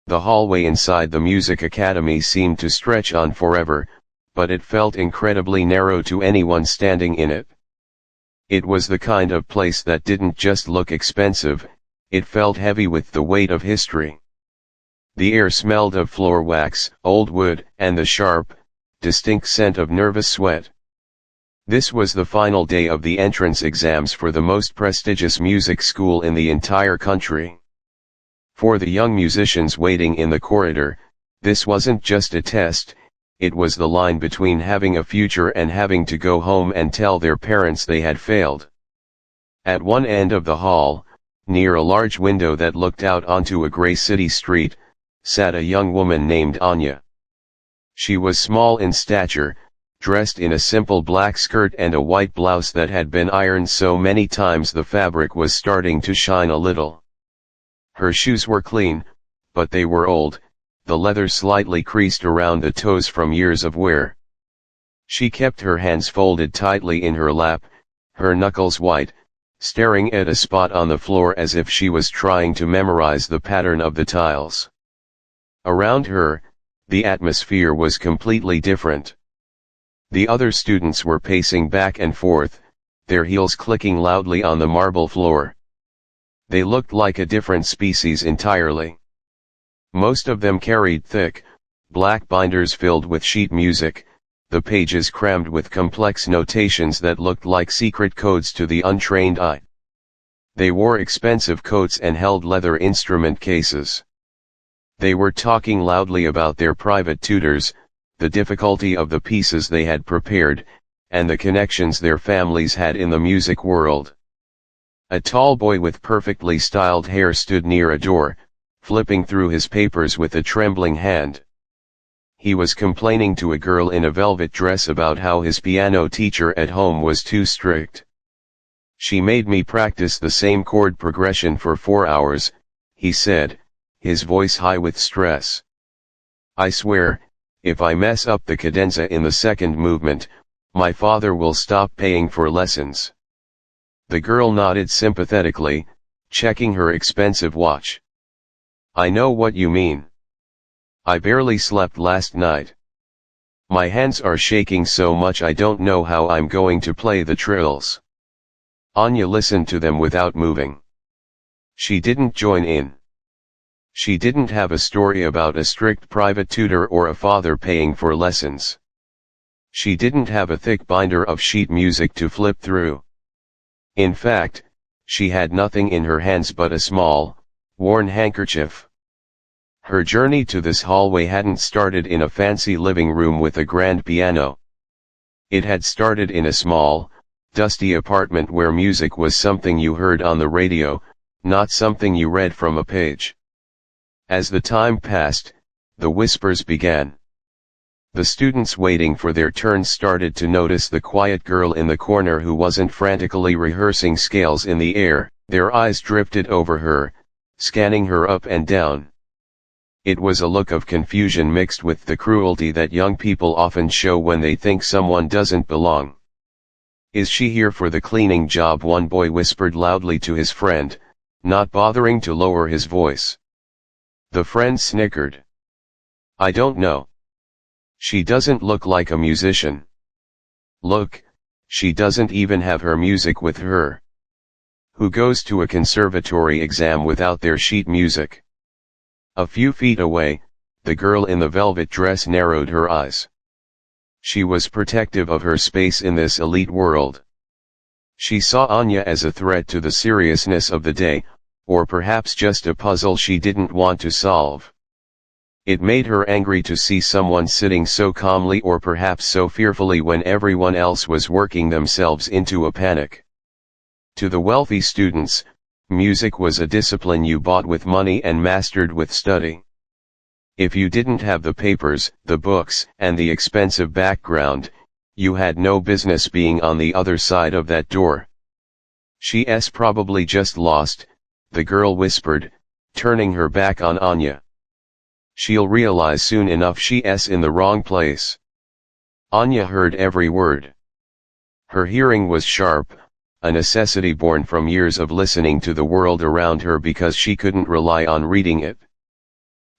The hallway inside the music academy seemed to stretch on forever, but it felt incredibly narrow to anyone standing in it. It was the kind of place that didn't just look expensive, it felt heavy with the weight of history. The air smelled of floor wax, old wood, and the sharp, distinct scent of nervous sweat. This was the final day of the entrance exams for the most prestigious music school in the entire country. For the young musicians waiting in the corridor, this wasn't just a test, it was the line between having a future and having to go home and tell their parents they had failed. At one end of the hall, near a large window that looked out onto a gray city street, sat a young woman named Anya. She was small in stature, dressed in a simple black skirt and a white blouse that had been ironed so many times the fabric was starting to shine a little. Her shoes were clean, but they were old, the leather slightly creased around the toes from years of wear. She kept her hands folded tightly in her lap, her knuckles white, staring at a spot on the floor as if she was trying to memorize the pattern of the tiles. Around her, the atmosphere was completely different. The other students were pacing back and forth, their heels clicking loudly on the marble floor. They looked like a different species entirely. Most of them carried thick, black binders filled with sheet music, the pages crammed with complex notations that looked like secret codes to the untrained eye. They wore expensive coats and held leather instrument cases. They were talking loudly about their private tutors, the difficulty of the pieces they had prepared, and the connections their families had in the music world. A tall boy with perfectly styled hair stood near a door, flipping through his papers with a trembling hand. He was complaining to a girl in a velvet dress about how his piano teacher at home was too strict. "She made me practice the same chord progression for 4 hours, he said, his voice high with stress. "I swear, if I mess up the cadenza in the second movement, my father will stop paying for lessons." The girl nodded sympathetically, checking her expensive watch. "I know what you mean. I barely slept last night. My hands are shaking so much I don't know how I'm going to play the trills." Anya listened to them without moving. She didn't join in. She didn't have a story about a strict private tutor or a father paying for lessons. She didn't have a thick binder of sheet music to flip through. In fact, she had nothing in her hands but a small, worn handkerchief. Her journey to this hallway hadn't started in a fancy living room with a grand piano. It had started in a small, dusty apartment where music was something you heard on the radio, not something you read from a page. As the time passed, the whispers began. The students waiting for their turns started to notice the quiet girl in the corner who wasn't frantically rehearsing scales in the air. Their eyes drifted over her, scanning her up and down. It was a look of confusion mixed with the cruelty that young people often show when they think someone doesn't belong. "Is she here for the cleaning job?" one boy whispered loudly to his friend, not bothering to lower his voice. The friend snickered. "I don't know. She doesn't look like a musician. Look, she doesn't even have her music with her. Who goes to a conservatory exam without their sheet music?" A few feet away, the girl in the velvet dress narrowed her eyes. She was protective of her space in this elite world. She saw Anya as a threat to the seriousness of the day, or perhaps just a puzzle she didn't want to solve. It made her angry to see someone sitting so calmly or perhaps so fearfully when everyone else was working themselves into a panic. To the wealthy students, music was a discipline you bought with money and mastered with study. If you didn't have the papers, the books, and the expensive background, you had no business being on the other side of that door. "She's probably just lost," the girl whispered, turning her back on Anya. "She'll realize soon enough she's in the wrong place." Anya heard every word. Her hearing was sharp, a necessity born from years of listening to the world around her because she couldn't rely on reading it.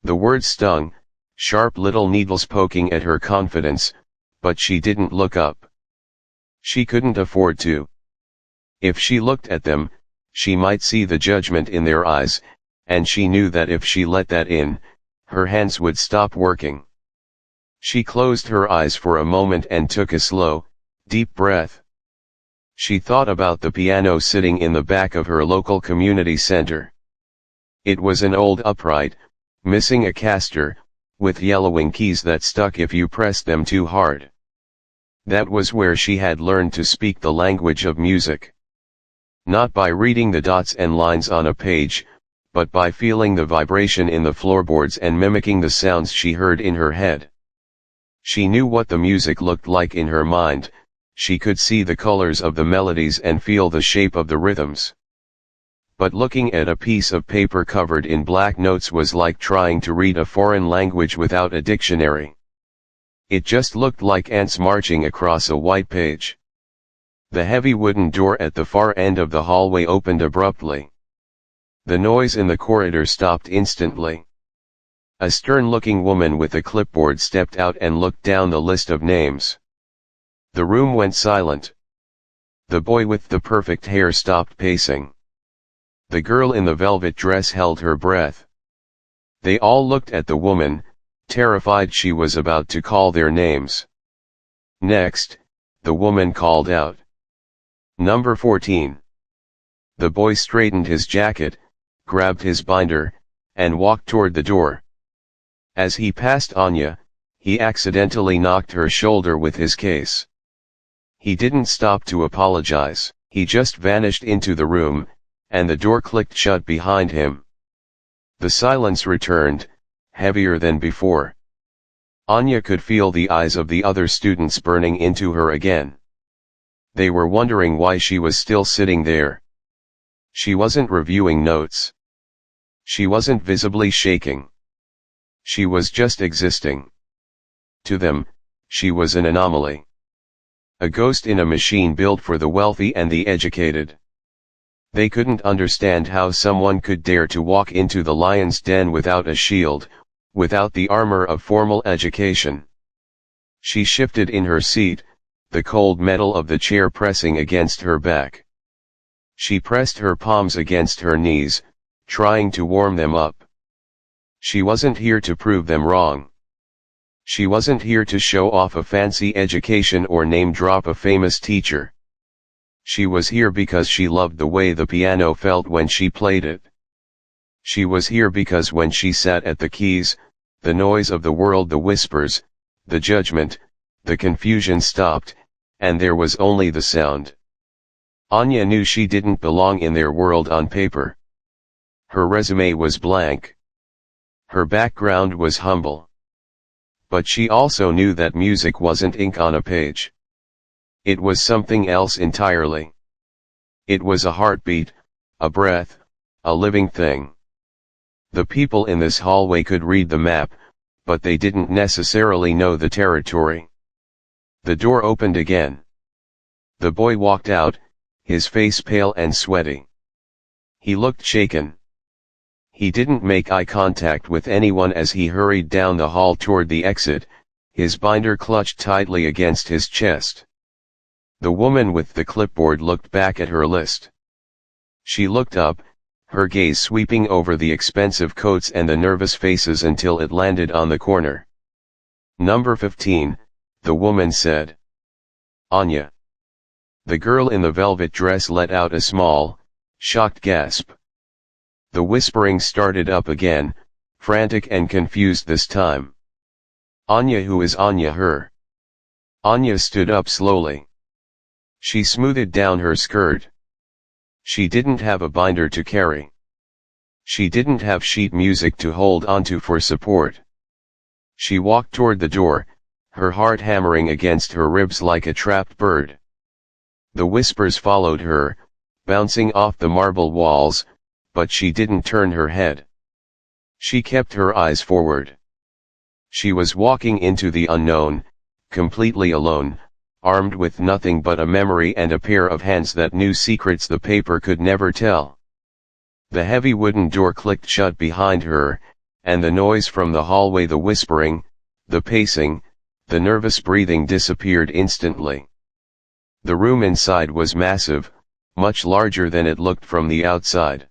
The words stung, sharp little needles poking at her confidence, but she didn't look up. She couldn't afford to. If she looked at them, she might see the judgment in their eyes, and she knew that if she let that in, her hands would stop working. She closed her eyes for a moment and took a slow, deep breath. She thought about the piano sitting in the back of her local community center. It was an old upright, missing a caster, with yellowing keys that stuck if you pressed them too hard. That was where she had learned to speak the language of music. Not by reading the dots and lines on a page, but by feeling the vibration in the floorboards and mimicking the sounds she heard in her head. She knew what the music looked like in her mind, she could see the colors of the melodies and feel the shape of the rhythms. But looking at a piece of paper covered in black notes was like trying to read a foreign language without a dictionary. It just looked like ants marching across a white page. The heavy wooden door at the far end of the hallway opened abruptly. The noise in the corridor stopped instantly. A stern-looking woman with a clipboard stepped out and looked down the list of names. The room went silent. The boy with the perfect hair stopped pacing. The girl in the velvet dress held her breath. They all looked at the woman, terrified she was about to call their names. Next, the woman called out, "Number 14. The boy straightened his jacket, grabbed his binder, and walked toward the door. As he passed Anya, he accidentally knocked her shoulder with his case. He didn't stop to apologize, he just vanished into the room, and the door clicked shut behind him. The silence returned, heavier than before. Anya could feel the eyes of the other students burning into her again. They were wondering why she was still sitting there. She wasn't reviewing notes. She wasn't visibly shaking. She was just existing. To them, she was an anomaly. A ghost in a machine built for the wealthy and the educated. They couldn't understand how someone could dare to walk into the lion's den without a shield, without the armor of formal education. She shifted in her seat, the cold metal of the chair pressing against her back. She pressed her palms against her knees, trying to warm them up. She wasn't here to prove them wrong. She wasn't here to show off a fancy education or name drop a famous teacher. She was here because she loved the way the piano felt when she played it. She was here because when she sat at the keys, the noise of the world, the whispers, the judgment, the confusion stopped, and there was only the sound. Anya knew she didn't belong in their world on paper. Her resume was blank. Her background was humble. But she also knew that music wasn't ink on a page. It was something else entirely. It was a heartbeat, a breath, a living thing. The people in this hallway could read the map, but they didn't necessarily know the territory. The door opened again. The boy walked out, his face pale and sweaty. He looked shaken. He didn't make eye contact with anyone as he hurried down the hall toward the exit, his binder clutched tightly against his chest. The woman with the clipboard looked back at her list. She looked up, her gaze sweeping over the expensive coats and the nervous faces until it landed on the corner. "Number 15, the woman said. "Anya." The girl in the velvet dress let out a small, shocked gasp. The whispering started up again, frantic and confused this time. "Anya, who is Anya, her?" Anya stood up slowly. She smoothed down her skirt. She didn't have a binder to carry. She didn't have sheet music to hold onto for support. She walked toward the door, her heart hammering against her ribs like a trapped bird. The whispers followed her, bouncing off the marble walls, but she didn't turn her head. She kept her eyes forward. She was walking into the unknown, completely alone, armed with nothing but a memory and a pair of hands that knew secrets the paper could never tell. The heavy wooden door clicked shut behind her, and the noise from the hallway, the whispering, the pacing, the nervous breathing disappeared instantly. The room inside was massive, much larger than it looked from the outside.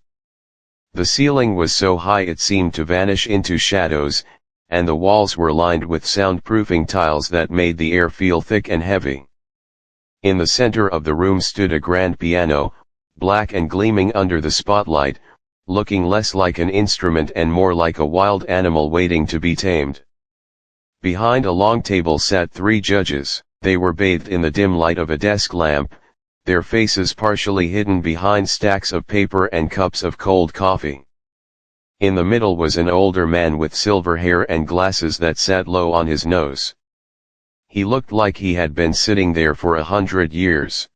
The ceiling was so high it seemed to vanish into shadows, and the walls were lined with soundproofing tiles that made the air feel thick and heavy. In the center of the room stood a grand piano, black and gleaming under the spotlight, looking less like an instrument and more like a wild animal waiting to be tamed. Behind a long table sat 3 judges. They were bathed in the dim light of a desk lamp, their faces partially hidden behind stacks of paper and cups of cold coffee. In the middle was an older man with silver hair and glasses that sat low on his nose. He looked like he had been sitting there for 100 years.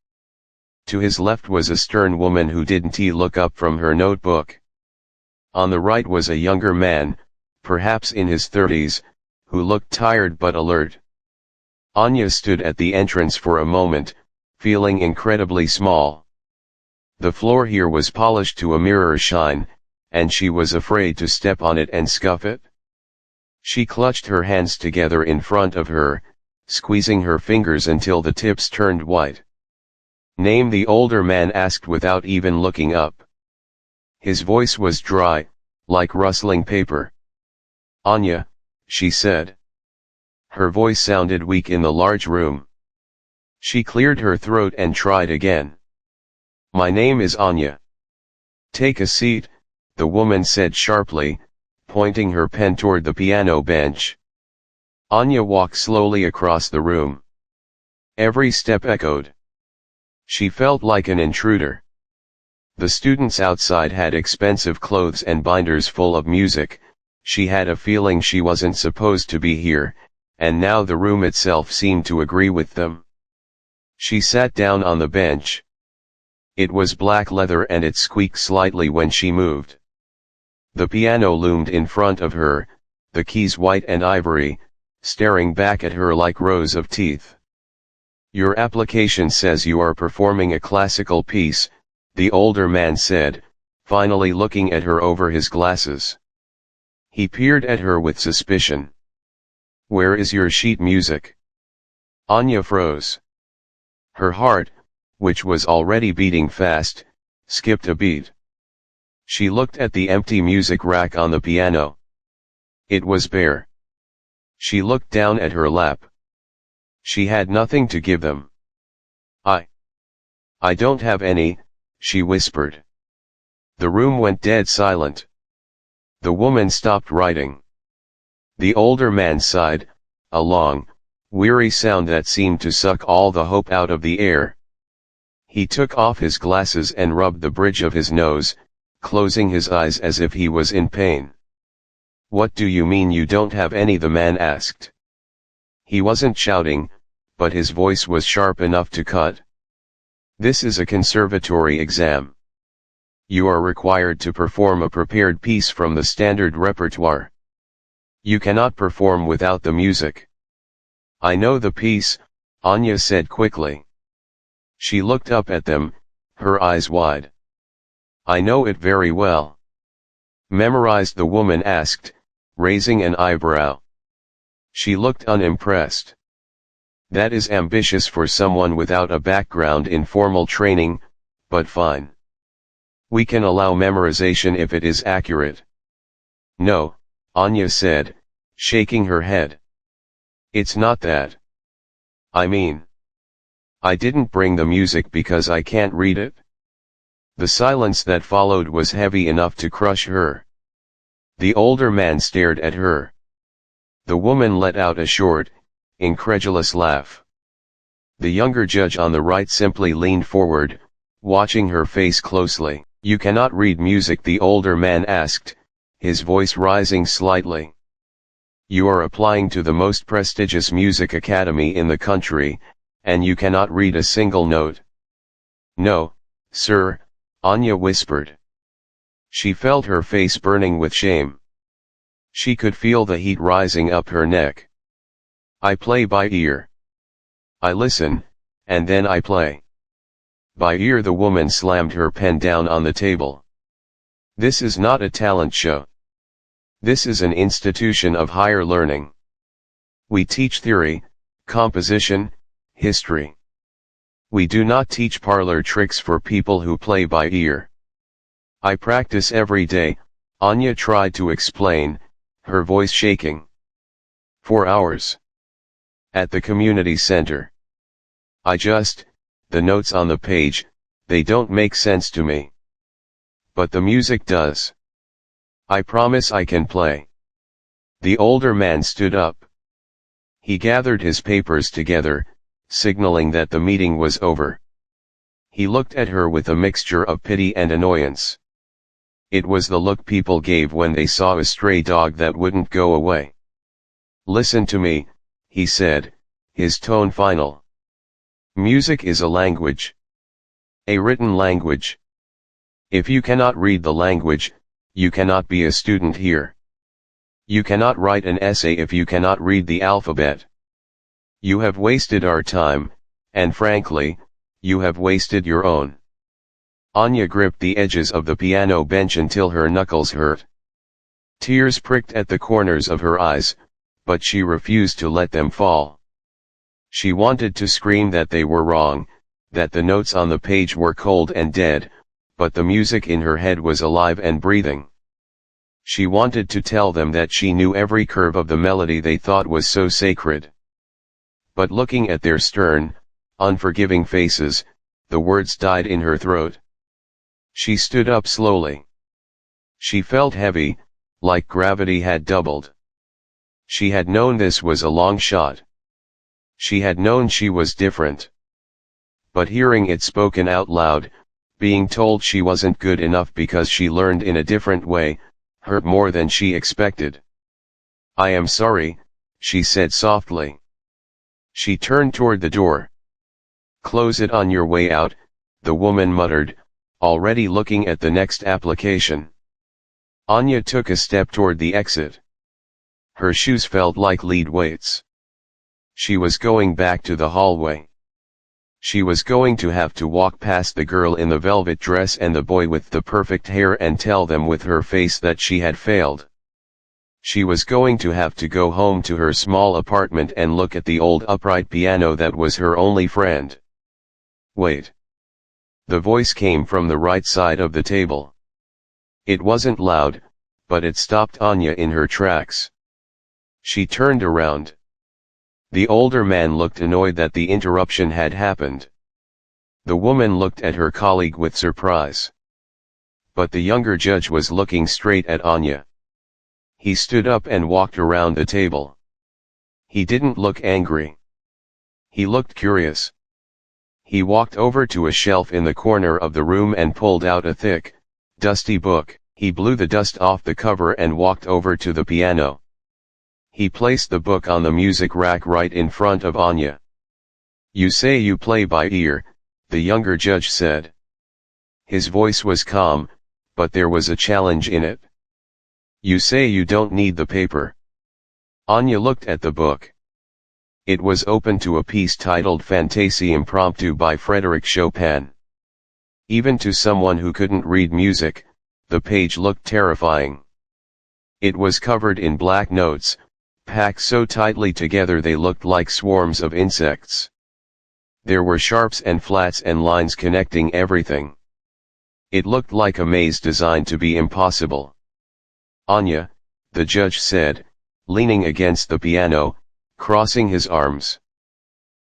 To his left was a stern woman who didn't look up from her notebook. On the right was a younger man, perhaps in his 30s, who looked tired but alert. Anya stood at the entrance for a moment, feeling incredibly small. The floor here was polished to a mirror shine, and she was afraid to step on it and scuff it. She clutched her hands together in front of her, squeezing her fingers until the tips turned white. "Name," the older man asked without even looking up. His voice was dry, like rustling paper. "Anya," she said. Her voice sounded weak in the large room. She cleared her throat and tried again. "My name is Anya." "Take a seat," the woman said sharply, pointing her pen toward the piano bench. Anya walked slowly across the room. Every step echoed. She felt like an intruder. The students outside had expensive clothes and binders full of music. She had a feeling she wasn't supposed to be here, and now the room itself seemed to agree with them. She sat down on the bench. It was black leather and it squeaked slightly when she moved. The piano loomed in front of her, the keys white and ivory, staring back at her like rows of teeth. "Your application says you are performing a classical piece," the older man said, finally looking at her over his glasses. He peered at her with suspicion. "Where is your sheet music?" Anya froze. Her heart, which was already beating fast, skipped a beat. She looked at the empty music rack on the piano. It was bare. She looked down at her lap. She had nothing to give them. I don't have any," she whispered. The room went dead silent. The woman stopped writing. The older man sighed, a long, weary sound that seemed to suck all the hope out of the air. He took off his glasses and rubbed the bridge of his nose, closing his eyes as if he was in pain. "What do you mean you don't have any?" the man asked. He wasn't shouting, but his voice was sharp enough to cut. "This is a conservatory exam. You are required to perform a prepared piece from the standard repertoire. You cannot perform without the music." "I know the piece," Anya said quickly. She looked up at them, her eyes wide. "I know it very well." "Memorized?" the woman asked, raising an eyebrow. She looked unimpressed. "That is ambitious for someone without a background in formal training, but fine. We can allow memorization if it is accurate." "No," Anya said, shaking her head. "It's not that. I mean, I didn't bring the music because I can't read it." The silence that followed was heavy enough to crush her. The older man stared at her. The woman let out a short, incredulous laugh. The younger judge on the right simply leaned forward, watching her face closely. "You cannot read music?" the older man asked, his voice rising slightly. "You are applying to the most prestigious music academy in the country, and you cannot read a single note." "No, sir," Anya whispered. She felt her face burning with shame. She could feel the heat rising up her neck. "I play by ear. I listen, and then I play." By ear? The woman slammed her pen down on the table. "This is not a talent show. This is an institution of higher learning. We teach theory, composition, history. We do not teach parlor tricks for people who play by ear. I practice every day, Anya tried to explain, her voice shaking. 4 hours. At the community center. The notes on the page, they don't make sense to me. But the music does. I promise I can play. The older man stood up. He gathered his papers together, signaling that the meeting was over. He looked at her with a mixture of pity and annoyance. It was the look people gave when they saw a stray dog that wouldn't go away. Listen to me, he said, his tone final. Music is a language. A written language. If you cannot read the language, you cannot be a student here. You cannot write an essay if you cannot read the alphabet. You have wasted our time, and frankly, you have wasted your own. Anya gripped the edges of the piano bench until her knuckles hurt. Tears pricked at the corners of her eyes, but she refused to let them fall. She wanted to scream that they were wrong, that the notes on the page were cold and dead, but the music in her head was alive and breathing. She wanted to tell them that she knew every curve of the melody they thought was so sacred. But looking at their stern, unforgiving faces, the words died in her throat. She stood up slowly. She felt heavy, like gravity had doubled. She had known this was a long shot. She had known she was different. But hearing it spoken out loud, being told she wasn't good enough because she learned in a different way, hurt more than she expected. I am sorry, she said softly. She turned toward the door. Close it on your way out, the woman muttered, already looking at the next application. Anya took a step toward the exit. Her shoes felt like lead weights. She was going back to the hallway. She was going to have to walk past the girl in the velvet dress and the boy with the perfect hair and tell them with her face that she had failed. She was going to have to go home to her small apartment and look at the old upright piano that was her only friend. Wait. The voice came from the right side of the table. It wasn't loud, but it stopped Anya in her tracks. She turned around. The older man looked annoyed that the interruption had happened. The woman looked at her colleague with surprise. But the younger judge was looking straight at Anya. He stood up and walked around the table. He didn't look angry. He looked curious. He walked over to a shelf in the corner of the room and pulled out a thick, dusty book. He blew the dust off the cover and walked over to the piano. He placed the book on the music rack right in front of Anya. You say you play by ear, the younger judge said. His voice was calm, but there was a challenge in it. You say you don't need the paper. Anya looked at the book. It was open to a piece titled Fantaisie Impromptu by Frédéric Chopin. Even to someone who couldn't read music, the page looked terrifying. It was covered in black notes, packed so tightly together they looked like swarms of insects. There were sharps and flats and lines connecting everything. It looked like a maze designed to be impossible. Anya, the judge said, leaning against the piano, crossing his arms.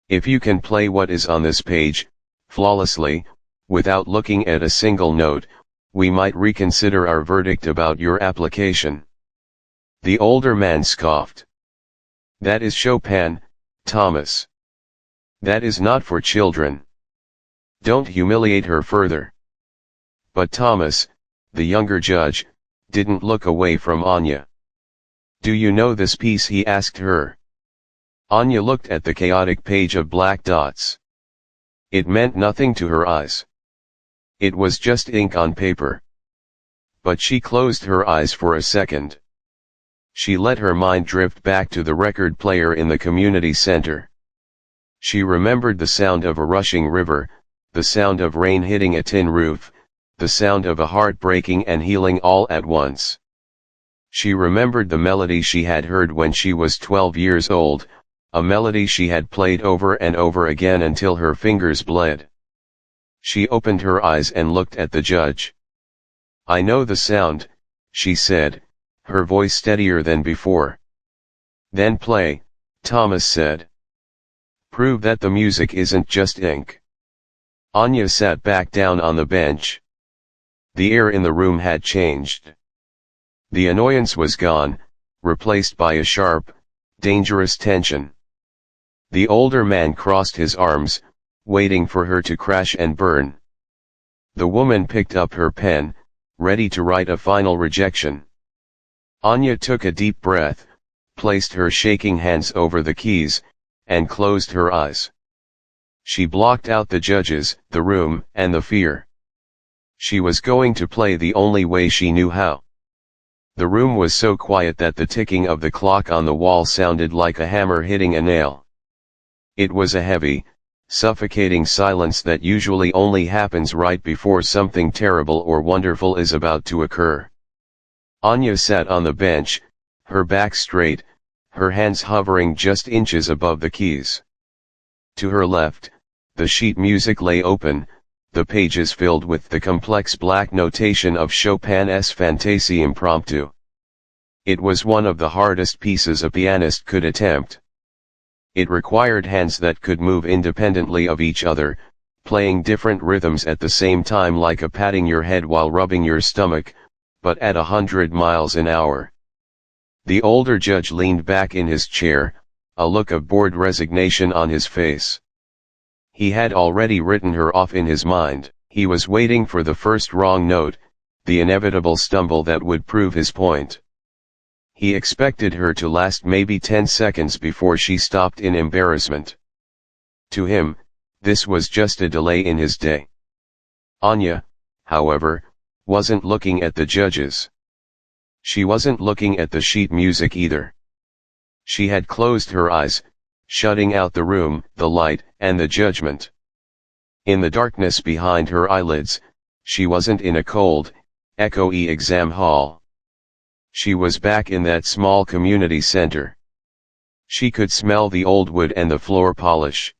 If you can play what is on this page, flawlessly, without looking at a single note, we might reconsider our verdict about your application. The older man scoffed. That is Chopin, Thomas. That is not for children. Don't humiliate her further. But Thomas, the younger judge, didn't look away from Anya. Do you know this piece? He asked her. Anya looked at the chaotic page of black dots. It meant nothing to her eyes. It was just ink on paper. But she closed her eyes for a second. She let her mind drift back to the record player in the community center. She remembered the sound of a rushing river, the sound of rain hitting a tin roof, the sound of a heart breaking and healing all at once. She remembered the melody she had heard when she was 12 years old, a melody she had played over and over again until her fingers bled. She opened her eyes and looked at the judge. "I know the sound," she said, her voice steadier than before. "Then play," Thomas said. "Prove that the music isn't just ink." Anya sat back down on the bench. The air in the room had changed. The annoyance was gone, replaced by a sharp, dangerous tension. The older man crossed his arms, waiting for her to crash and burn. The woman picked up her pen, ready to write a final rejection. Anya took a deep breath, placed her shaking hands over the keys, and closed her eyes. She blocked out the judges, the room, and the fear. She was going to play the only way she knew how. The room was so quiet that the ticking of the clock on the wall sounded like a hammer hitting a nail. It was a heavy, suffocating silence that usually only happens right before something terrible or wonderful is about to occur. Anya sat on the bench, her back straight, her hands hovering just inches above the keys. To her left, the sheet music lay open, the pages filled with the complex black notation of Chopin's Fantaisie Impromptu. It was one of the hardest pieces a pianist could attempt. It required hands that could move independently of each other, playing different rhythms at the same time, like a patting your head while rubbing your stomach, but at 100 miles an hour. The older judge leaned back in his chair, a look of bored resignation on his face. He had already written her off in his mind. He was waiting for the first wrong note, the inevitable stumble that would prove his point. He expected her to last maybe 10 seconds before she stopped in embarrassment. To him, this was just a delay in his day. Anya, however, wasn't looking at the judges. She wasn't looking at the sheet music either. She had closed her eyes, shutting out the room, the light, and the judgment. In the darkness behind her eyelids, she wasn't in a cold, echoey exam hall. She was back in that small community center. She could smell the old wood and the floor polish.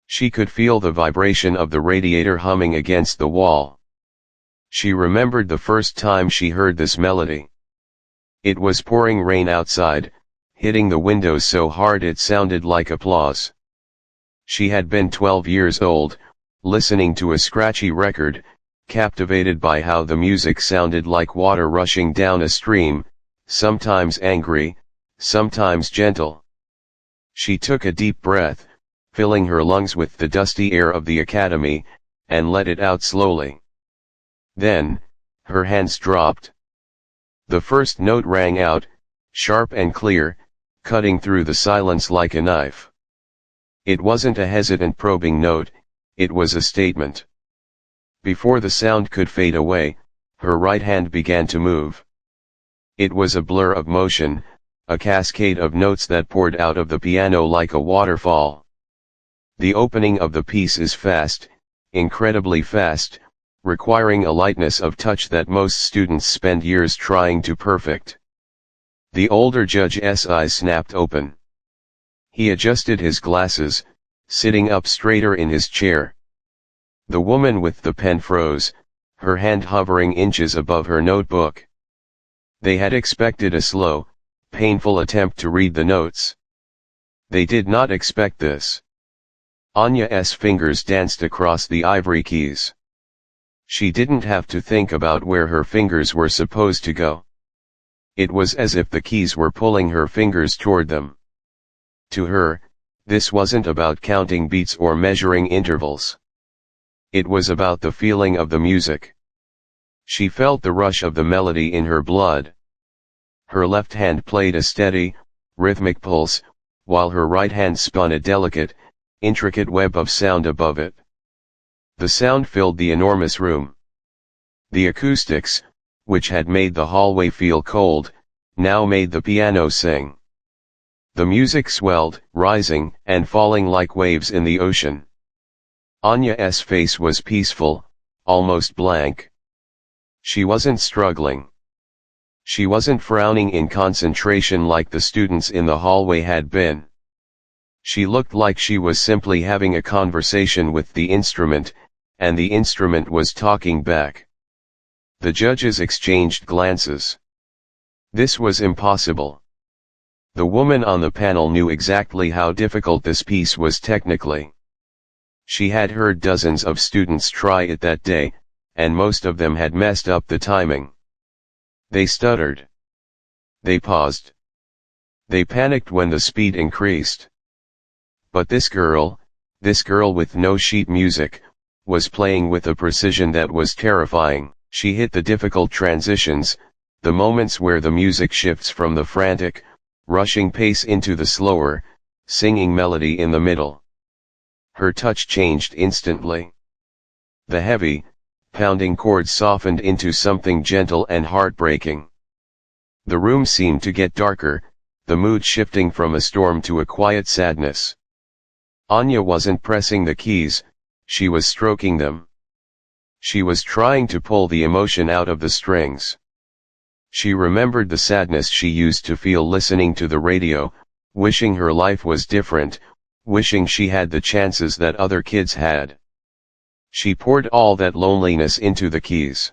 She could feel the vibration of the radiator humming against the wall. She remembered the first time she heard this melody. It was pouring rain outside, hitting the windows so hard it sounded like applause. She had been 12 years old, listening to a scratchy record, captivated by how the music sounded like water rushing down a stream, sometimes angry, sometimes gentle. She took a deep breath, filling her lungs with the dusty air of the academy, and let it out slowly. Then, her hands dropped. The first note rang out, sharp and clear, cutting through the silence like a knife. It wasn't a hesitant probing note, it was a statement. Before the sound could fade away, her right hand began to move. It was a blur of motion, a cascade of notes that poured out of the piano like a waterfall. The opening of the piece is fast, incredibly fast, requiring a lightness of touch that most students spend years trying to perfect. The older judge's eyes snapped open. He adjusted his glasses, sitting up straighter in his chair. The woman with the pen froze, her hand hovering inches above her notebook. They had expected a slow, painful attempt to read the notes. They did not expect this. Anya's fingers danced across the ivory keys. She didn't have to think about where her fingers were supposed to go. It was as if the keys were pulling her fingers toward them. To her, this wasn't about counting beats or measuring intervals. It was about the feeling of the music. She felt the rush of the melody in her blood. Her left hand played a steady, rhythmic pulse, while her right hand spun a delicate, intricate web of sound above it. The sound filled the enormous room. The acoustics, which had made the hallway feel cold, now made the piano sing. The music swelled, rising and falling like waves in the ocean. Anya's face was peaceful, almost blank. She wasn't struggling. She wasn't frowning in concentration like the students in the hallway had been. She looked like she was simply having a conversation with the instrument, and the instrument was talking back. The judges exchanged glances. This was impossible. The woman on the panel knew exactly how difficult this piece was technically. She had heard dozens of students try it that day, and most of them had messed up the timing. They stuttered. They paused. They panicked when the speed increased. But this girl with no sheet music, was playing with a precision that was terrifying. She hit the difficult transitions, the moments where the music shifts from the frantic, rushing pace into the slower, singing melody in the middle. Her touch changed instantly. The heavy, pounding chords softened into something gentle and heartbreaking. The room seemed to get darker, the mood shifting from a storm to a quiet sadness. Anya wasn't pressing the keys, she was stroking them. She was trying to pull the emotion out of the strings. She remembered the sadness she used to feel listening to the radio, wishing her life was different, wishing she had the chances that other kids had. She poured all that loneliness into the keys.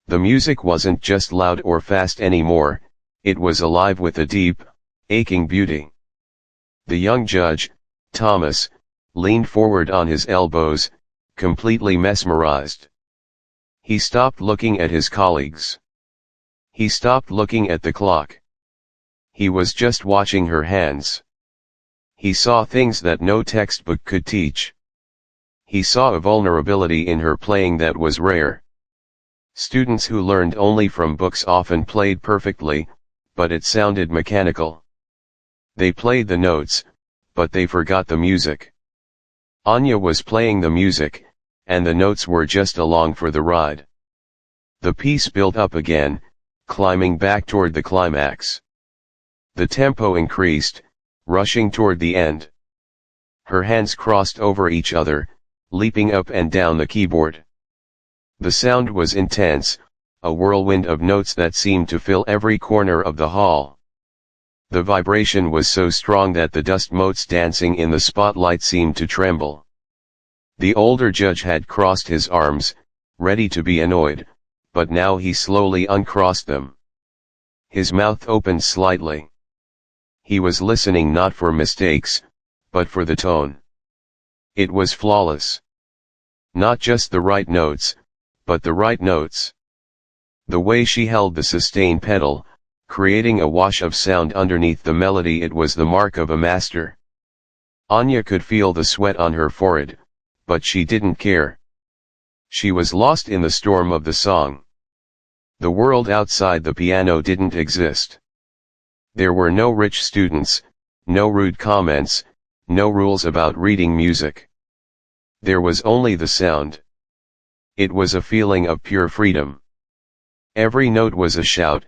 The music wasn't just loud or fast anymore, it was alive with a deep, aching beauty. The young judge, Thomas, leaned forward on his elbows, completely mesmerized. He stopped looking at his colleagues. He stopped looking at the clock. He was just watching her hands. He saw things that no textbook could teach. He saw a vulnerability in her playing that was rare. Students who learned only from books often played perfectly, but it sounded mechanical. They played the notes, but they forgot the music. Anya was playing the music, and the notes were just along for the ride. The piece built up again, climbing back toward the climax. The tempo increased, rushing toward the end. Her hands crossed over each other, leaping up and down the keyboard. The sound was intense, a whirlwind of notes that seemed to fill every corner of the hall. The vibration was so strong that the dust motes dancing in the spotlight seemed to tremble. The older judge had crossed his arms, ready to be annoyed, but now he slowly uncrossed them. His mouth opened slightly. He was listening not for mistakes, but for the tone. It was flawless. Not just the right notes, but the right notes. The way she held the sustain pedal, creating a wash of sound underneath the melody, it was the mark of a master. Anya could feel the sweat on her forehead, but she didn't care. She was lost in the storm of the song. The world outside the piano didn't exist. There were no rich students, no rude comments, no rules about reading music. There was only the sound. It was a feeling of pure freedom. Every note was a shout,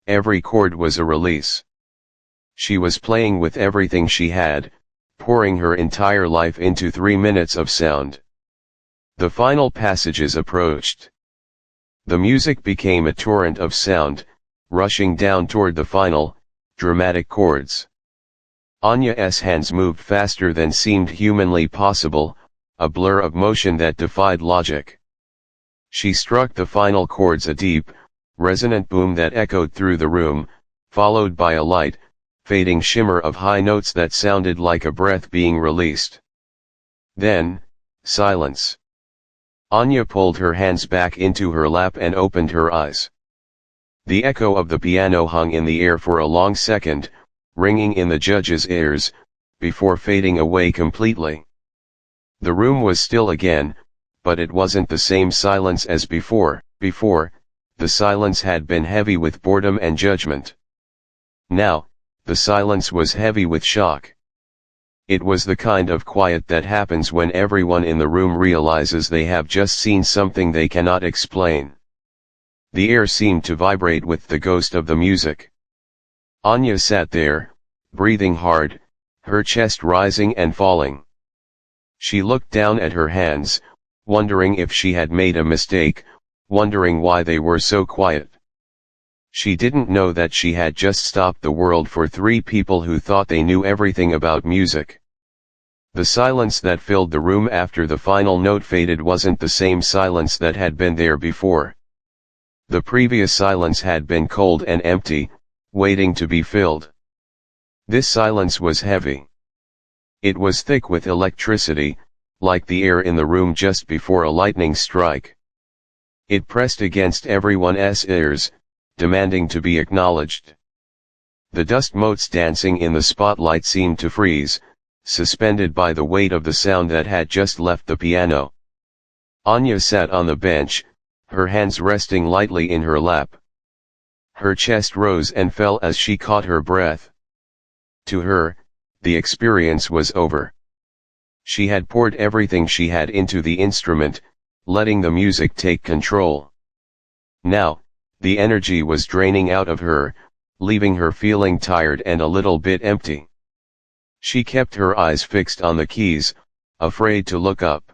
every chord was a release. She was playing with everything she had, pouring her entire life into 3 minutes of sound. The final passages approached. The music became a torrent of sound, rushing down toward the final, dramatic chords. Anya's hands moved faster than seemed humanly possible, a blur of motion that defied logic. She struck the final chords, a deep, resonant boom that echoed through the room, followed by a light, fading shimmer of high notes that sounded like a breath being released. Then, silence. Anya pulled her hands back into her lap and opened her eyes. The echo of the piano hung in the air for a long second, ringing in the judge's ears, before fading away completely. The room was still again, but it wasn't the same silence as before. Before, the silence had been heavy with boredom and judgment. Now, the silence was heavy with shock. It was the kind of quiet that happens when everyone in the room realizes they have just seen something they cannot explain. The air seemed to vibrate with the ghost of the music. Anya sat there, breathing hard, her chest rising and falling. She looked down at her hands, wondering if she had made a mistake, wondering why they were so quiet. She didn't know that she had just stopped the world for three people who thought they knew everything about music. The silence that filled the room after the final note faded wasn't the same silence that had been there before. The previous silence had been cold and empty, waiting to be filled. This silence was heavy. It was thick with electricity, like the air in the room just before a lightning strike. It pressed against everyone's ears, demanding to be acknowledged. The dust motes dancing in the spotlight seemed to freeze, suspended by the weight of the sound that had just left the piano. Anya sat on the bench, her hands resting lightly in her lap. Her chest rose and fell as she caught her breath. To her, the experience was over. She had poured everything she had into the instrument, letting the music take control. Now, the energy was draining out of her, leaving her feeling tired and a little bit empty. She kept her eyes fixed on the keys, afraid to look up.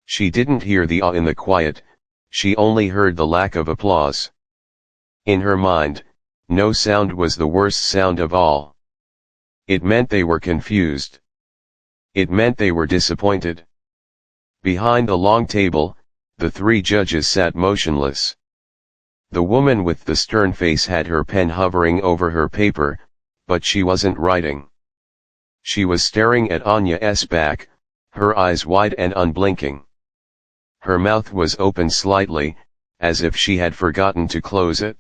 She didn't hear the awe in the quiet, she only heard the lack of applause. In her mind, no sound was the worst sound of all. It meant they were confused. It meant they were disappointed. Behind the long table, the three judges sat motionless. The woman with the stern face had her pen hovering over her paper, but she wasn't writing. She was staring at Anya's back, her eyes wide and unblinking. Her mouth was open slightly, as if she had forgotten to close it.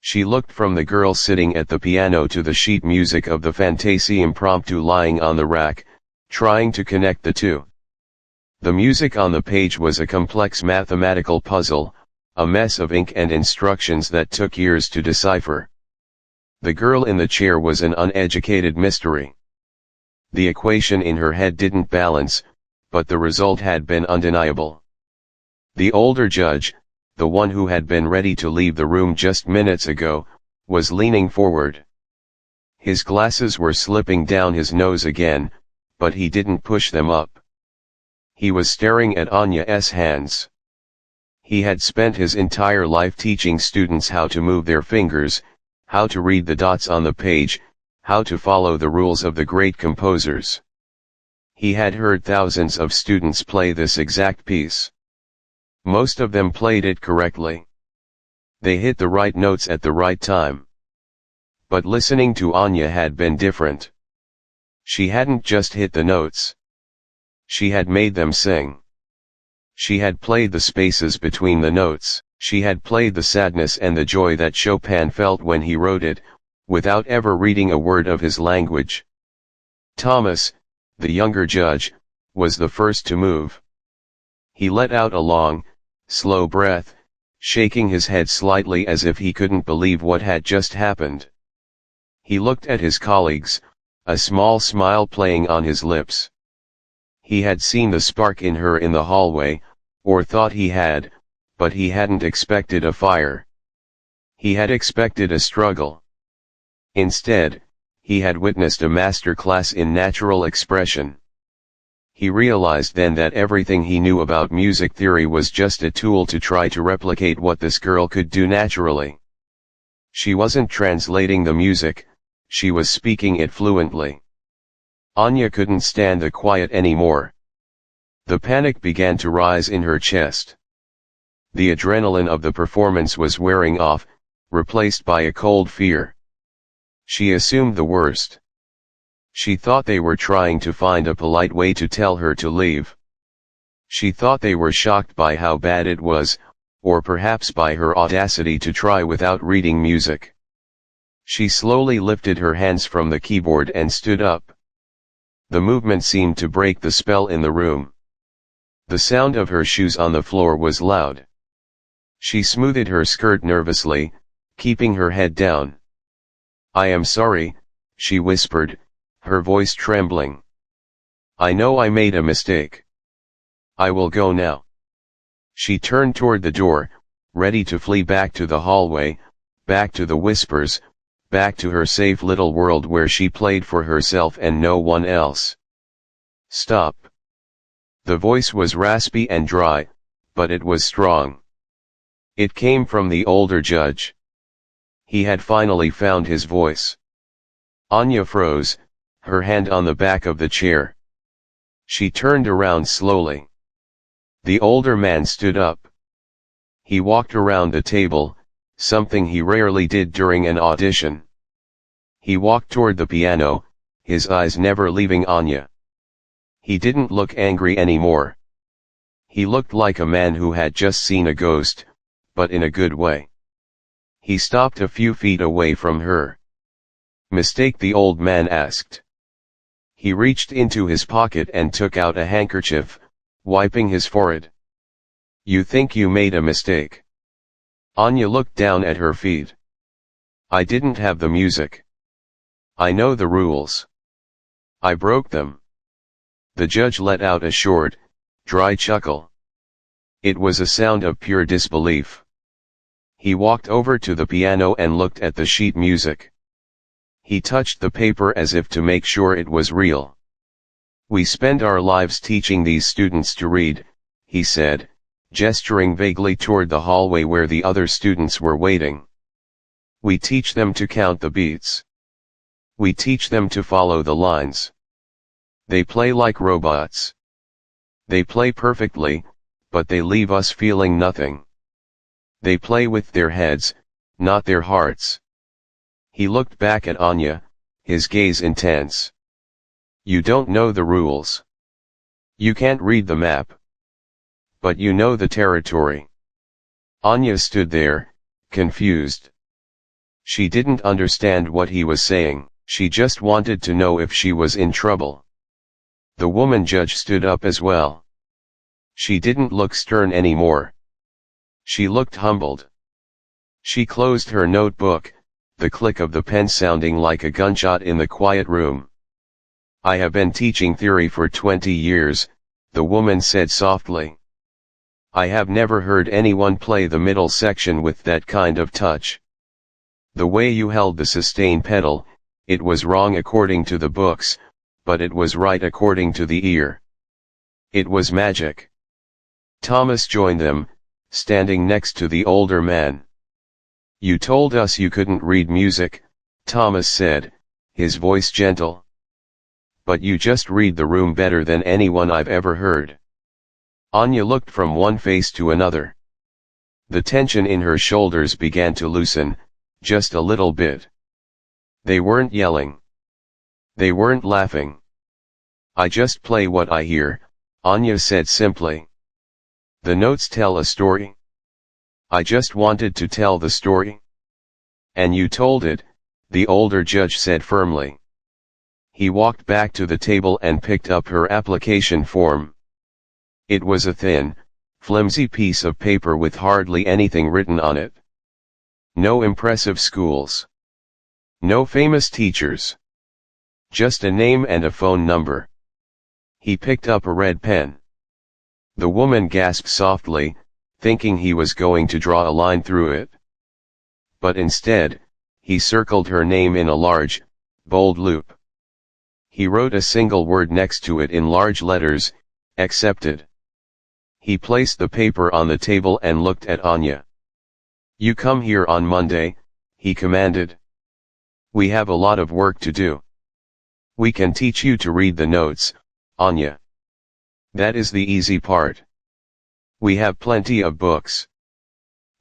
She looked from the girl sitting at the piano to the sheet music of the Fantasie Impromptu lying on the rack, trying to connect the two. The music on the page was a complex mathematical puzzle, a mess of ink and instructions that took years to decipher. The girl in the chair was an uneducated mystery. The equation in her head didn't balance, but the result had been undeniable. The older judge, the one who had been ready to leave the room just minutes ago, was leaning forward. His glasses were slipping down his nose again, but he didn't push them up. He was staring at Anya's hands. He had spent his entire life teaching students how to move their fingers, how to read the dots on the page, how to follow the rules of the great composers. He had heard thousands of students play this exact piece. Most of them played it correctly. They hit the right notes at the right time. But listening to Anya had been different. She hadn't just hit the notes. She had made them sing. She had played the spaces between the notes, she had played the sadness and the joy that Chopin felt when he wrote it, without ever reading a word of his language. Thomas, the younger judge, was the first to move. He let out a long, slow breath, shaking his head slightly as if he couldn't believe what had just happened. He looked at his colleagues, a small smile playing on his lips. He had seen the spark in her in the hallway, or thought he had, but he hadn't expected a fire. He had expected a struggle. Instead, he had witnessed a master class in natural expression. He realized then that everything he knew about music theory was just a tool to try to replicate what this girl could do naturally. She wasn't translating the music, she was speaking it fluently. Anya couldn't stand the quiet anymore. The panic began to rise in her chest. The adrenaline of the performance was wearing off, replaced by a cold fear. She assumed the worst. She thought they were trying to find a polite way to tell her to leave. She thought they were shocked by how bad it was, or perhaps by her audacity to try without reading music. She slowly lifted her hands from the keyboard and stood up. The movement seemed to break the spell in the room. The sound of her shoes on the floor was loud. She smoothed her skirt nervously, keeping her head down. "I am sorry," she whispered, her voice trembling. "I know I made a mistake. I will go now." She turned toward the door, ready to flee back to the hallway, back to the whispers, back to her safe little world where she played for herself and no one else. "Stop." The voice was raspy and dry, but it was strong. It came from the older judge. He had finally found his voice. Anya froze, her hand on the back of the chair. She turned around slowly. The older man stood up. He walked around the table, something he rarely did during an audition. He walked toward the piano, his eyes never leaving Anya. He didn't look angry anymore. He looked like a man who had just seen a ghost, but in a good way. He stopped a few feet away from her. "Mistake?" the old man asked. He reached into his pocket and took out a handkerchief, wiping his forehead. "You think you made a mistake?" Anya looked down at her feet. "I didn't have the music. I know the rules. I broke them." The judge let out a short, dry chuckle. It was a sound of pure disbelief. He walked over to the piano and looked at the sheet music. He touched the paper as if to make sure it was real. "We spend our lives teaching these students to read," he said, gesturing vaguely toward the hallway where the other students were waiting. "We teach them to count the beats. We teach them to follow the lines. They play like robots. They play perfectly, but they leave us feeling nothing. They play with their heads, not their hearts." He looked back at Anya, his gaze intense. "You don't know the rules. You can't read the map. But you know the territory." Anya stood there, confused. She didn't understand what he was saying, she just wanted to know if she was in trouble. The woman judge stood up as well. She didn't look stern anymore. She looked humbled. She closed her notebook, the click of the pen sounding like a gunshot in the quiet room. "I have been teaching theory for 20 years, the woman said softly. "I have never heard anyone play the middle section with that kind of touch. The way you held the sustain pedal, it was wrong according to the books, but it was right according to the ear. It was magic." Thomas joined them, standing next to the older man. "You told us you couldn't read music," Thomas said, his voice gentle. "But you just read the room better than anyone I've ever heard." Anya looked from one face to another. The tension in her shoulders began to loosen, just a little bit. They weren't yelling. They weren't laughing. "I just play what I hear," Anya said simply. "The notes tell a story. I just wanted to tell the story." "And you told it," the older judge said firmly. He walked back to the table and picked up her application form. It was a thin, flimsy piece of paper with hardly anything written on it. No impressive schools. No famous teachers. Just a name and a phone number. He picked up a red pen. The woman gasped softly, thinking he was going to draw a line through it. But instead, he circled her name in a large, bold loop. He wrote a single word next to it in large letters, "Accepted." He placed the paper on the table and looked at Anya. "You come here on Monday," he commanded. "We have a lot of work to do. We can teach you to read the notes, Anya. That is the easy part. We have plenty of books.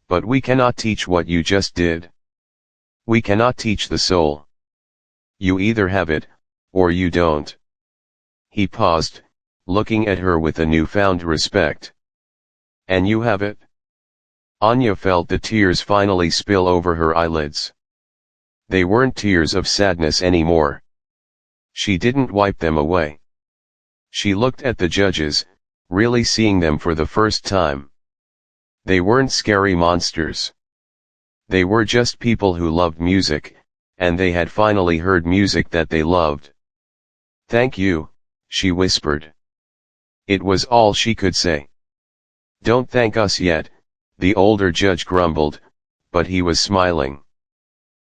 But we cannot teach what you just did. We cannot teach the soul. You either have it, or you don't." He paused, looking at her with a newfound respect. "And you have it?" Anya felt the tears finally spill over her eyelids. They weren't tears of sadness anymore. She didn't wipe them away. She looked at the judges, really seeing them for the first time. They weren't scary monsters. They were just people who loved music, and they had finally heard music that they loved. "Thank you," she whispered. It was all she could say. "Don't thank us yet," the older judge grumbled, but he was smiling.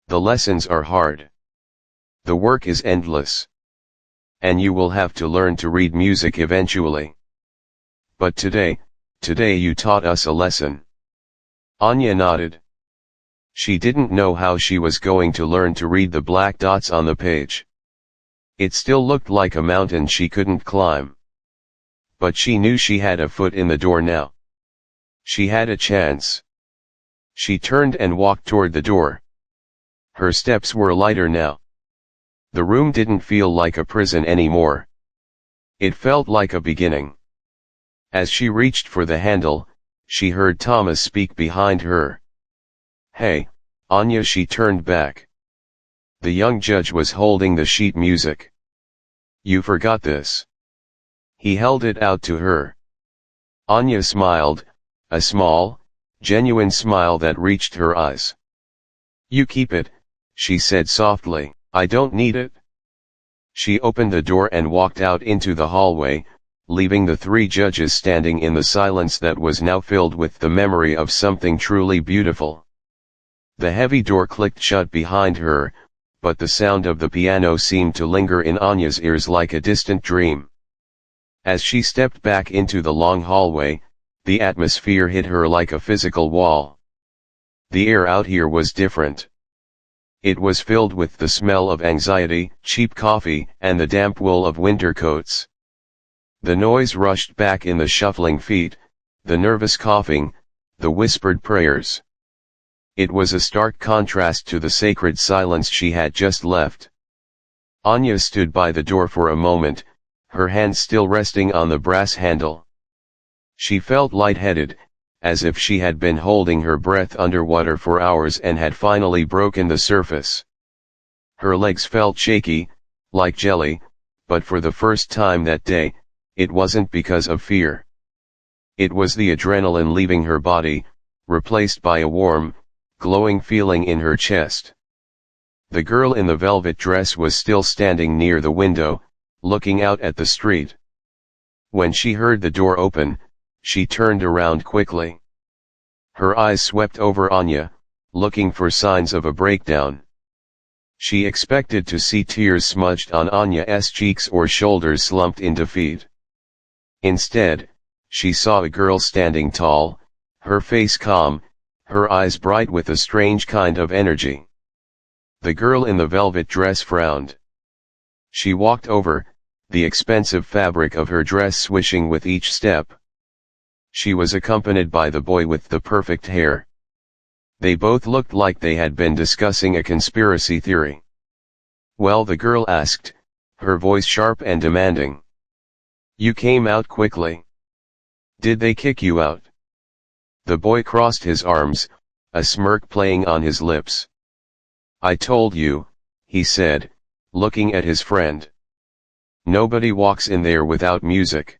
"The lessons are hard. The work is endless. And you will have to learn to read music eventually. But today you taught us a lesson." Anya nodded. She didn't know how she was going to learn to read the black dots on the page. It still looked like a mountain she couldn't climb. But she knew she had a foot in the door now. She had a chance. She turned and walked toward the door. Her steps were lighter now. The room didn't feel like a prison anymore. It felt like a beginning. As she reached for the handle, she heard Thomas speak behind her. "Hey, Anya," she turned back. The young judge was holding the sheet music. "You forgot this." He held it out to her. Anya smiled, a small, genuine smile that reached her eyes. "You keep it," she said softly. "I don't need it." She opened the door and walked out into the hallway, leaving the three judges standing in the silence that was now filled with the memory of something truly beautiful. The heavy door clicked shut behind her, but the sound of the piano seemed to linger in Anya's ears like a distant dream. As she stepped back into the long hallway, the atmosphere hit her like a physical wall. The air out here was different. It was filled with the smell of anxiety, cheap coffee, and the damp wool of winter coats. The noise rushed back in the shuffling feet, the nervous coughing, the whispered prayers. It was a stark contrast to the sacred silence she had just left. Anya stood by the door for a moment, her hand still resting on the brass handle. She felt lightheaded, as if she had been holding her breath underwater for hours and had finally broken the surface. Her legs felt shaky, like jelly, but for the first time that day, it wasn't because of fear. It was the adrenaline leaving her body, replaced by a warm, glowing feeling in her chest. The girl in the velvet dress was still standing near the window, looking out at the street. When she heard the door open, she turned around quickly. Her eyes swept over Anya, looking for signs of a breakdown. She expected to see tears smudged on Anya's cheeks or shoulders slumped in defeat. Instead, she saw a girl standing tall, her face calm, her eyes bright with a strange kind of energy. The girl in the velvet dress frowned. She walked over, the expensive fabric of her dress swishing with each step. She was accompanied by the boy with the perfect hair. They both looked like they had been discussing a conspiracy theory. "Well," the girl asked, her voice sharp and demanding. "You came out quickly. Did they kick you out?" The boy crossed his arms, a smirk playing on his lips. "I told you," he said, looking at his friend. "Nobody walks in there without music.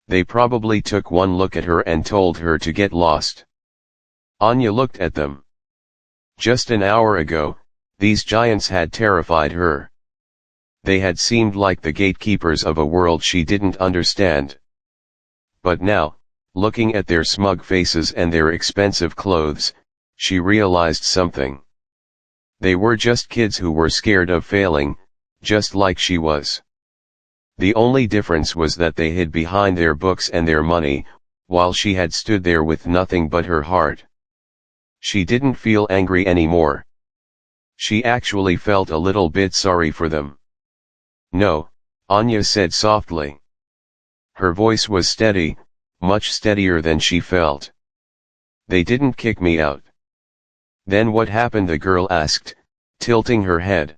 They probably took one look at her and told her to get lost." Anya looked at them. Just an hour ago, these giants had terrified her. They had seemed like the gatekeepers of a world she didn't understand. But now, looking at their smug faces and their expensive clothes, she realized something. They were just kids who were scared of failing, just like she was. The only difference was that they hid behind their books and their money, while she had stood there with nothing but her heart. She didn't feel angry anymore. She actually felt a little bit sorry for them. "No," Anya said softly. Her voice was steady, much steadier than she felt. "They didn't kick me out." "Then what happened?" the girl asked, tilting her head.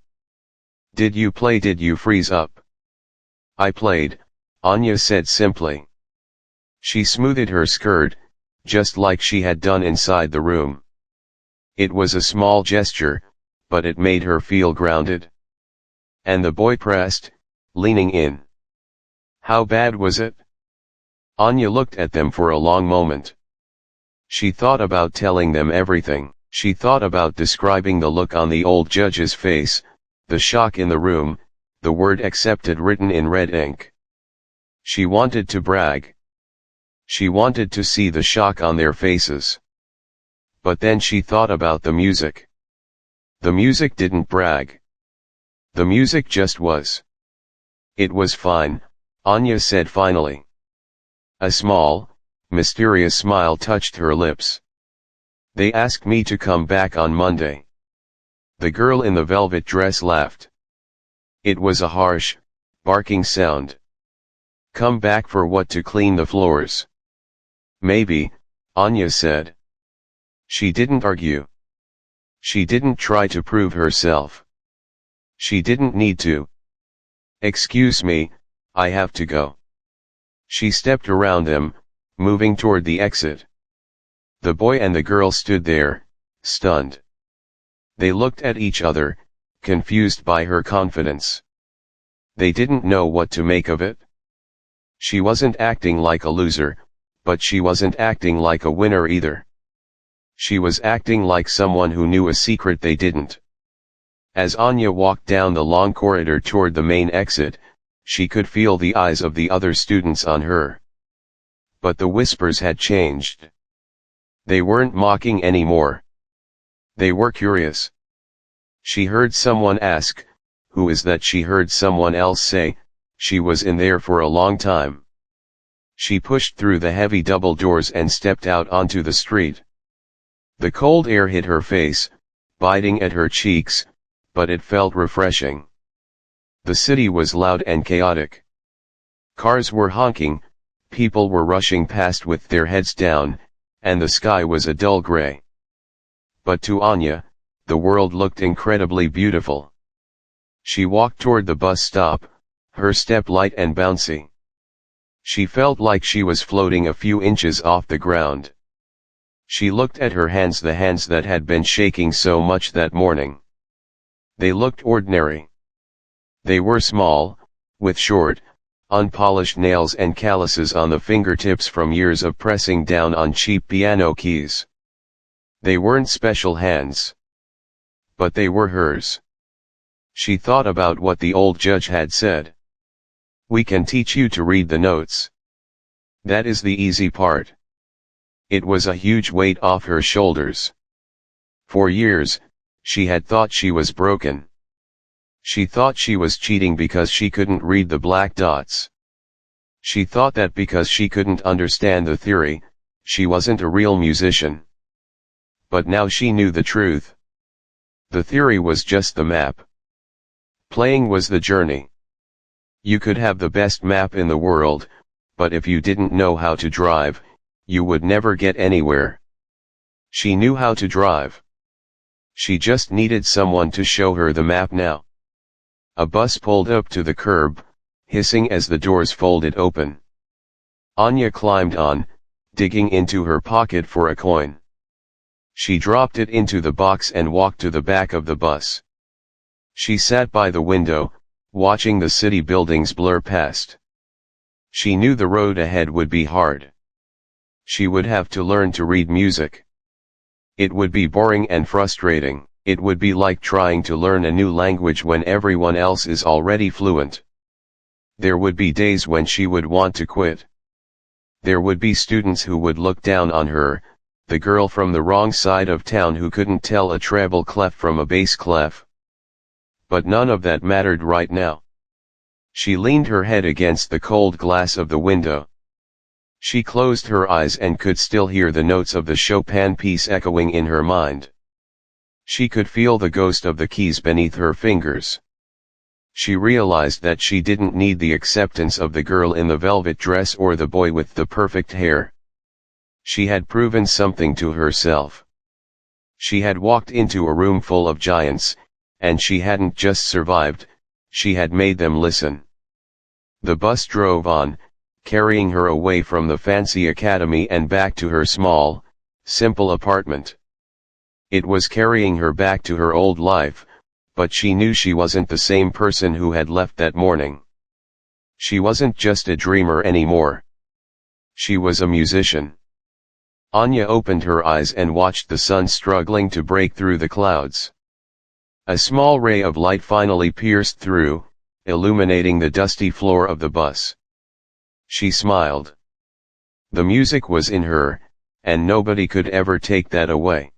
"Did you play? Did you freeze up?" "I played," Anya said simply. She smoothed her skirt, just like she had done inside the room. It was a small gesture, but it made her feel grounded. And the boy pressed, leaning in. "How bad was it?" Anya looked at them for a long moment. She thought about telling them everything. She thought about describing the look on the old judge's face, the shock in the room, the word accepted written in red ink. She wanted to brag. She wanted to see the shock on their faces. But then she thought about the music. The music didn't brag. The music just was. "It was fine," Anya said finally. A small, mysterious smile touched her lips. They asked me to come back on Monday. The girl in the velvet dress laughed. It was a harsh, barking sound. Come back for what? To clean the floors? Maybe, Anya said. She didn't argue. She didn't try to prove herself. She didn't need to. Excuse me, I have to go. She stepped around them, moving toward the exit. The boy and the girl stood there, stunned. They looked at each other, confused by her confidence. They didn't know what to make of it. She wasn't acting like a loser, but she wasn't acting like a winner either. She was acting like someone who knew a secret they didn't. As Anya walked down the long corridor toward the main exit, she could feel the eyes of the other students on her. But the whispers had changed. They weren't mocking anymore. They were curious. She heard someone ask, "Who is that?" She heard someone else say, "She was in there for a long time." She pushed through the heavy double doors and stepped out onto the street. The cold air hit her face, biting at her cheeks, but it felt refreshing. The city was loud and chaotic. Cars were honking, people were rushing past with their heads down, and the sky was a dull gray. But to Anya, the world looked incredibly beautiful. She walked toward the bus stop, her step light and bouncy. She felt like she was floating a few inches off the ground. She looked at her hands, the hands that had been shaking so much that morning. They looked ordinary. They were small, with short, unpolished nails and calluses on the fingertips from years of pressing down on cheap piano keys. They weren't special hands. But they were hers. She thought about what the old judge had said. We can teach you to read the notes. That is the easy part. It was a huge weight off her shoulders. For years, she had thought she was broken. She thought she was cheating because she couldn't read the black dots. She thought that because she couldn't understand the theory, she wasn't a real musician. But now she knew the truth. The theory was just the map. Playing was the journey. You could have the best map in the world, but if you didn't know how to drive, you would never get anywhere. She knew how to drive. She just needed someone to show her the map now. A bus pulled up to the curb, hissing as the doors folded open. Anya climbed on, digging into her pocket for a coin. She dropped it into the box and walked to the back of the bus. She sat by the window, watching the city buildings blur past. She knew the road ahead would be hard. She would have to learn to read music. It would be boring and frustrating. It would be like trying to learn a new language when everyone else is already fluent. There would be days when she would want to quit. There would be students who would look down on her, the girl from the wrong side of town who couldn't tell a treble clef from a bass clef. But none of that mattered right now. She leaned her head against the cold glass of the window. She closed her eyes and could still hear the notes of the Chopin piece echoing in her mind. She could feel the ghost of the keys beneath her fingers. She realized that she didn't need the acceptance of the girl in the velvet dress or the boy with the perfect hair. She had proven something to herself. She had walked into a room full of giants, and she hadn't just survived, she had made them listen. The bus drove on, carrying her away from the fancy academy and back to her small, simple apartment. It was carrying her back to her old life, but she knew she wasn't the same person who had left that morning. She wasn't just a dreamer anymore. She was a musician. Anya opened her eyes and watched the sun struggling to break through the clouds. A small ray of light finally pierced through, illuminating the dusty floor of the bus. She smiled. The music was in her, and nobody could ever take that away.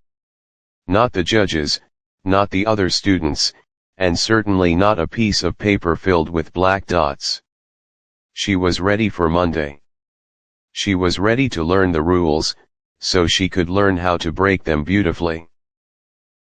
Not the judges, not the other students, and certainly not a piece of paper filled with black dots. She was ready for Monday. She was ready to learn the rules, so she could learn how to break them beautifully.